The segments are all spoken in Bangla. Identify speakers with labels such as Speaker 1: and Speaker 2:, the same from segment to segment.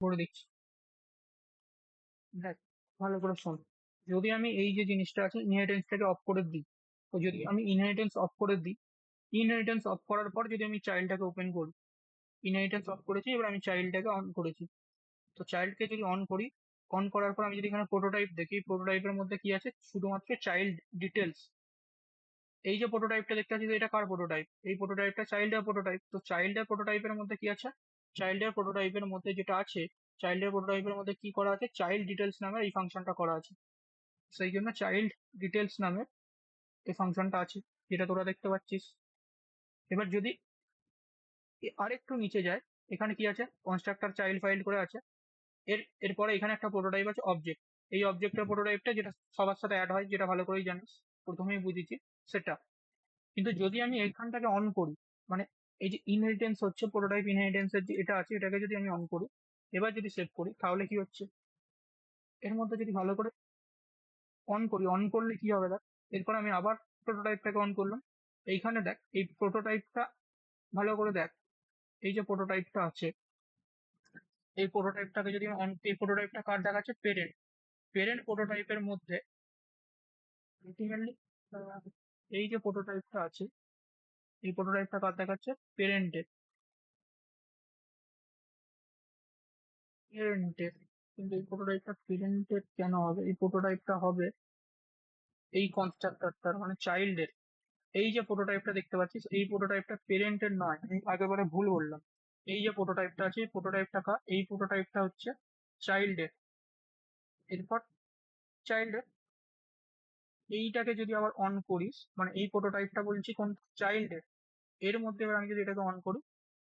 Speaker 1: করে দিচ্ছি। দেখ, ভালো করে শোন। যদি আমি এই যে জিনিসটা আছে ইনহেরিটেন্সটাকে অফ করে দিই, তো যদি আমি ইনহেরিটেন্স অফ করে দিই, ইনহেরিটেন্স অফ করার পর যদি আমি চাইল্ডটাকে ওপেন করি, ইনহেরিটেন্স অফ করেছি, এবার আমি চাইল্ডটাকে অন করেছি। তো চাইল্ডকে যদি অন করি, অন করার পর আমি যদি এখানে প্রোটোটাইপ দেখি, প্রোটোটাইপের মধ্যে কি আছে, শুধুমাত্র চাইল্ড ডিটেলস। এই যে প্রোটোটাইপটা দেখতে পাচ্ছি, এটা কার প্রোটোটাইপ? এই প্রোটোটাইপটা চাইল্ডের প্রোটোটাইপ। তো চাইল্ডের প্রোটোটাইপের মধ্যে কি আছে? চাইল্ডের প্রোটোটাইপের মধ্যে যেটা আছে, চাইল্ডের প্রোটোটাইপের মধ্যে কি করা আছে, চাইল্ড ডিটেলস নামের এই ফাংশনটা করা আছে। সেই জন্য চাইল্ড ডিটেলস নামের এই ফাংশনটা আছে, যেটা তোরা দেখতে পাচ্ছিস। এবার যদি আরেকটু নিচে যায়, এখানে কি আছে, কনস্ট্রাক্টর চাইল্ড ফাইল করে আছে। এরপরে এখানে একটা প্রোটোটাইপ আছে অবজেক্ট। এই অবজেক্টের প্রোটোটাইপটা যেটা সবার সাথে অ্যাড হয়, যেটা ভালো করেই জানিস, প্রথমেই বুঝেছি সেটা। কিন্তু যদি আমি এইখানটাকে অন করি, মানে এই যে ইনহেরিটেন্স হচ্ছে, প্রোটোটাইপ ইনহেরিটেন্সের যে এটা আছে, এটাকে যদি আমি অন করি, এবার যদি সেভ করি, তাহলে কি হচ্ছে, এর মধ্যে যদি ভালো করে অন করি, অন করলে কি হবে দেখ। এরপর আমি আবার প্রোটোটাইপটাকে অন করলাম। এইখানে দেখ, এই প্রোটোটাইপটা ভালো করে দেখ। এই যে প্রোটোটাইপটা আছে, এই প্রোটোটাইপটাকে যদি আমি অন, এই প্রোটোটাইপটা কার দেখাচ্ছে, পেরেন্ট। পেরেন্ট প্রোটোটাইপের মধ্যে আলটিমেটলি এই যে প্রোটোটাইপটা আছে, এই প্রোটোটাইপটা কার দেখাচ্ছে, পেরেন্টের। পেরেন্টের, কিন্তু এই প্রোটোটাইপটা পেরেন্টের কেন হবে? এই প্রোটোটাইপটা হবে এই কনস্ট্রাক্টরটার, মানে চাইল্ডের। এই যে প্রোটোটাইপটা দেখতে পাচ্ছিস, এই প্রোটোটাইপটা পেরেন্টের নয়, আমি একেবারে ভুল বললাম। এই যে প্রোটোটাইপটা আছে, এই প্রোটোটাইপটা কার? এই প্রোটোটাইপটা হচ্ছে চাইল্ডের। এরপর চাইল্ডের এইটাকে যদি আবার অন করিস, মানে এই প্রোটোটাইপটা বলছি কোন, চাইল্ডের। এর মধ্যে এবার আমি যদি এটাকে অন করি,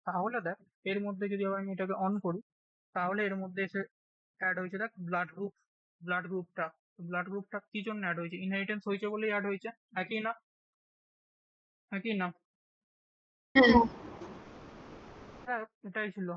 Speaker 1: তাহলে দেখ, এর মধ্যে যদি আবার আমি এটাকে অন করি, তাহলে এর মধ্যে এসে অ্যাড হয়েছে দেখ ব্লাড গ্রুপ। ব্লাড গ্রুপটা, ব্লাড গ্রুপটা কি জন্য অ্যাড হয়েছে? ইনহেরিটেন্স হয়েছে বলেই অ্যাড হয়েছে। একই না? একই না?
Speaker 2: হ্যাঁ।
Speaker 1: হ্যাঁ, এটাই ছিল।